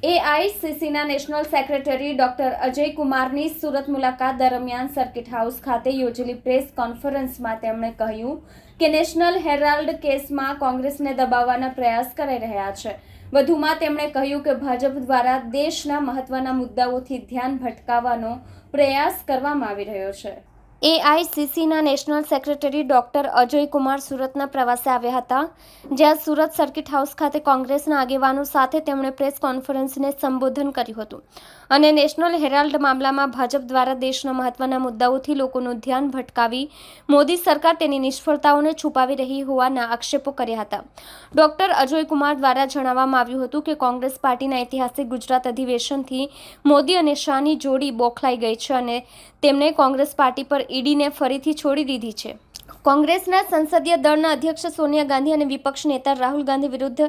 એઆઈસીસીના national secretary doctor Ajay કુમારની સુરત મુલાકાત દરમિયાન સર્કિટ હાઉસ ખાતે યોજેલી પ્રેસ કોન્ફરન્સમાં તેમણે કહ્યું કે નેશનલ હેરાલ્ડ કેસમાં કોંગ્રેસને દબાવવાના પ્રયાસ કરાઈ રહ્યા છે। વધુમાં તેમણે કહ્યું કે ભાજપ દ્વારા દેશના મહત્વના મુદ્દાઓથી ધ્યાન ભટકાવવાનો પ્રયાસ કરવામાં આવી રહ્યો છે। એઆઈસીસીના national secretary doctor Ajay Kumar સુરતના પ્રવાસે આવ્યા હતા, જ્યાં સુરત સર્કિટ હાઉસ ખાતે કોંગ્રેસના આગેવાનો સાથે તેમણે પ્રેસ કોન્ફરન્સને સંબોધન કર્યું હતું અને નેશનલ હેરાલ્ડ મામલામાં ભાજપ દ્વારા દેશના મહત્વના મુદ્દાઓથી લોકોનું ધ્યાન ભટકાવી મોદી સરકાર તેની નિષ્ફળતાઓને છુપાવી રહી હોવાના આક્ષેપો કર્યા હતા। ડોક્ટર અજય કુમાર દ્વારા જણાવવામાં આવ્યું હતું કે કોંગ્રેસ પાર્ટીના ઐતિહાસિક ગુજરાત અધિવેશનથી મોદી અને શાહની જોડી બોખલાઈ ગઈ છે અને તેમણે કોંગ્રેસ પાર્ટી પર ઈડીને ફરીથી છોડી દીધી છે। કોંગ્રેસના સંસદીય દળના અધ્યક્ષ સોનિયા ગાંધી અને વિપક્ષ નેતા રાહુલ ગાંધી વિરુદ્ધ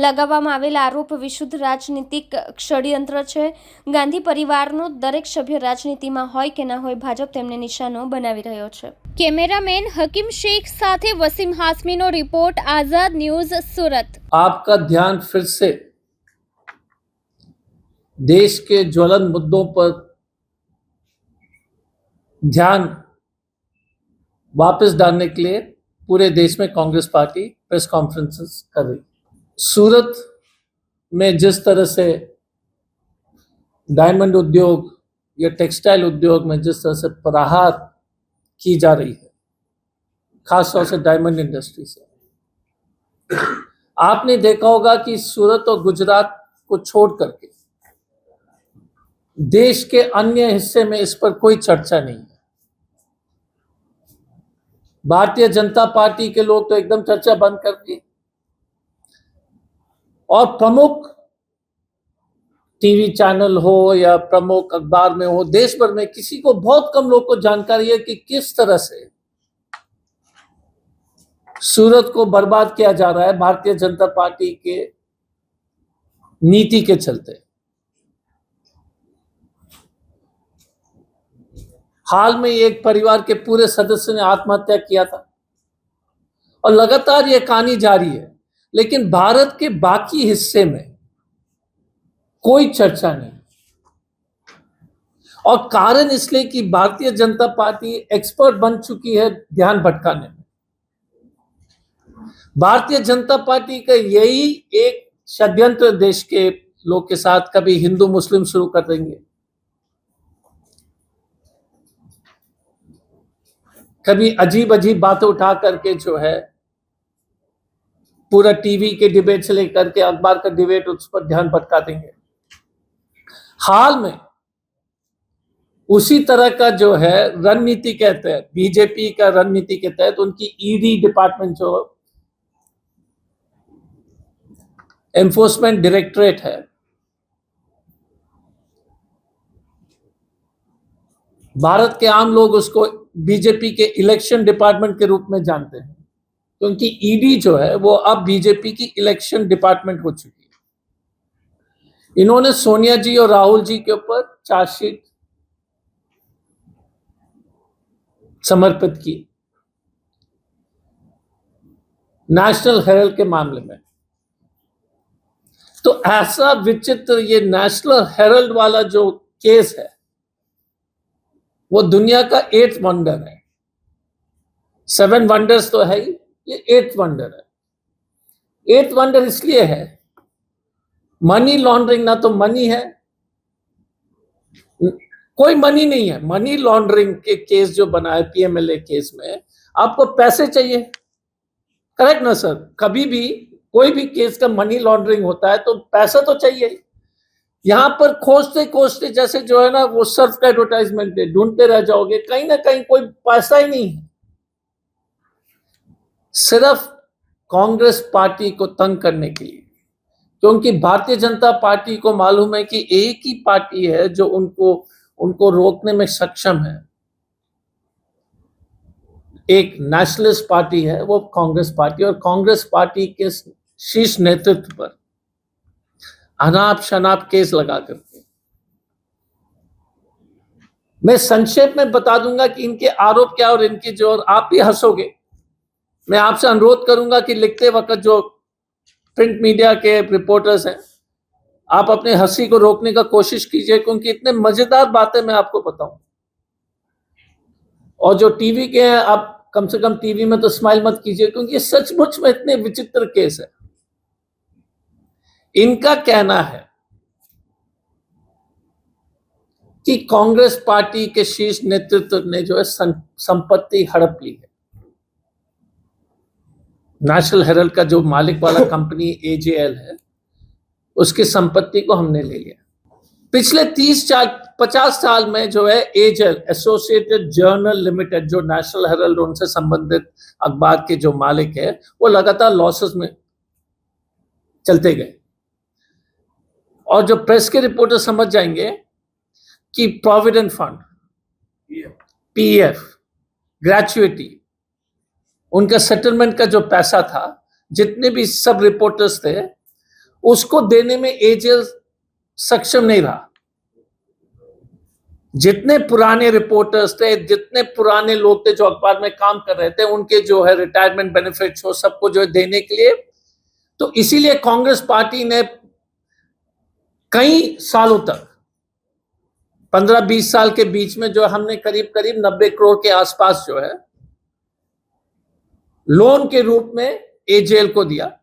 લગાવવામાં આવેલા આરોપ વિશુદ્ધ રાજનીતિક ષડયંત્ર છે। ગાંધી પરિવારનો દરેક સભ્ય રાજનીતિમાં હોય કે ન હોય, ભાજપ તેમને નિશાનો બનાવી રહ્યો છે। કેમેરામેન હકીમ શેખ સાથે વસીમ હાસમીનો રિપોર્ટ, આઝાદ ન્યૂઝ, સુરત। आपका ध्यान फिर से देश के ज्वलन मुद्दों पर ध्यान वापस डालने के लिए पूरे देश में कांग्रेस पार्टी प्रेस कॉन्फ्रेंसेस कर रही। सूरत में जिस तरह से डायमंड उद्योग या टेक्सटाइल उद्योग में जिस तरह से प्रहार की जा रही है, खासतौर से डायमंड इंडस्ट्री से, आपने देखा होगा कि सूरत और गुजरात को छोड़ करके देश के अन्य हिस्से में इस पर कोई चर्चा नहीं है। भारतीय जनता पार्टी के लोग तो एकदम चर्चा बंद कर दी और प्रमुख टीवी चैनल हो या प्रमुख अखबार में हो, देश भर में किसी को, बहुत कम लोग को जानकारी है कि किस तरह से सूरत को बर्बाद किया जा रहा है भारतीय जनता पार्टी के नीति के चलते। हाल में एक परिवार के पूरे सदस्य ने आत्महत्या किया था और लगातार यह कहानी जारी है, लेकिन भारत के बाकी हिस्से में कोई चर्चा नहीं। और कारण इसलिए कि भारतीय जनता पार्टी एक्सपर्ट बन चुकी है ध्यान भटकाने में। भारतीय जनता पार्टी का यही एक षड्यंत्र देश के लोग के साथ, कभी हिंदू मुस्लिम शुरू कर देंगे, कभी अजीब अजीब बातें उठा करके जो है पूरा टीवी के डिबेट से लेकर के अखबार का डिबेट उस पर ध्यान भटका देंगे। हाल में उसी तरह का जो है रणनीति के तहत, बीजेपी का रणनीति के तहत उनकी ईडी डिपार्टमेंट जो एनफोर्समेंट डायरेक्टरेट है, भारत के आम लोग उसको बीजेपी के इलेक्शन डिपार्टमेंट के रूप में जानते हैं, क्योंकि ईडी जो है वो अब बीजेपी की इलेक्शन डिपार्टमेंट हो चुकी है। इन्होंने सोनिया जी और राहुल जी के ऊपर चार्जशीट समर्पित की नेशनल हेराल्ड के मामले में। तो ऐसा विचित्र ये नेशनल हेराल्ड वाला जो केस है वो दुनिया का 8th वंडर है। 7 वंडर्स तो है ही, ये 8th वंडर है। 8th वंडर इसलिए है, मनी लॉन्ड्रिंग ना तो मनी है, कोई मनी नहीं है। मनी लॉन्ड्रिंग के केस जो बना है पीएमएलए केस में, आपको पैसे चाहिए, करेक्ट ना सर? कभी भी कोई भी केस का मनी लॉन्ड्रिंग होता है तो पैसा तो चाहिए। यहां पर खोजते खोजते जैसे जो है ना वो सर्फ का एडवर्टाइजमेंट है, ढूंढते रह जाओगे, कहीं ना कहीं कोई पैसा ही नहीं है। सिर्फ कांग्रेस पार्टी को तंग करने के लिए, क्योंकि भारतीय जनता पार्टी को मालूम है कि एक ही पार्टी है जो उनको रोकने में सक्षम है। एक नेशनलिस्ट पार्टी है वो कांग्रेस पार्टी, और कांग्रेस पार्टी के शीर्ष नेतृत्व पर अनाप शनाप केस लगा करके, मैं संक्षेप में बता दूंगा कि इनके आरोप क्या और इनकी जो, और आप भी हंसोगे। मैं आपसे अनुरोध करूंगा कि लिखते वक्त जो प्रिंट मीडिया के रिपोर्टर्स हैं आप अपने हंसी को रोकने का कोशिश कीजिए, क्योंकि इतने मजेदार बातें मैं आपको बताऊं। और जो टीवी के हैं, आप कम से कम टीवी में तो स्माइल मत कीजिए, क्योंकि ये सचमुच में इतने विचित्र केस है। इनका कहना है कि कांग्रेस पार्टी के शीर्ष नेतृत्व ने जो है संपत्ति हड़प ली है। नेशनल हेराल्ड का जो मालिक वाला कंपनी एजेएल है, उसकी संपत्ति को हमने ले लिया। पिछले 50 साल में जो है एजेएल, एसोसिएटेड जर्नल लिमिटेड, जो नेशनल हेराल्ड उनसे संबंधित अखबार के जो मालिक है, वो लगातार लॉसेस में चलते गए। और जो प्रेस के रिपोर्टर समझ जाएंगे कि प्रोविडेंट फंड, पीएफ, ग्रेचुइटी, उनका सेटलमेंट का जो पैसा था, जितने भी सब रिपोर्टर्स थे, उसको देने में एजेएल सक्षम नहीं रहा। जितने पुराने रिपोर्टर्स थे, जितने पुराने लोग थे जो अखबार में काम कर रहे थे, उनके जो है रिटायरमेंट बेनिफिट्स हो, सबको जो है देने के लिए, तो इसीलिए कांग्रेस पार्टी ने कई सालों तक, 15-20 साल के बीच में, जो हमने करीब करीब 90 करोड़ के आसपास जो है लोन के रूप में एजेएल को दिया।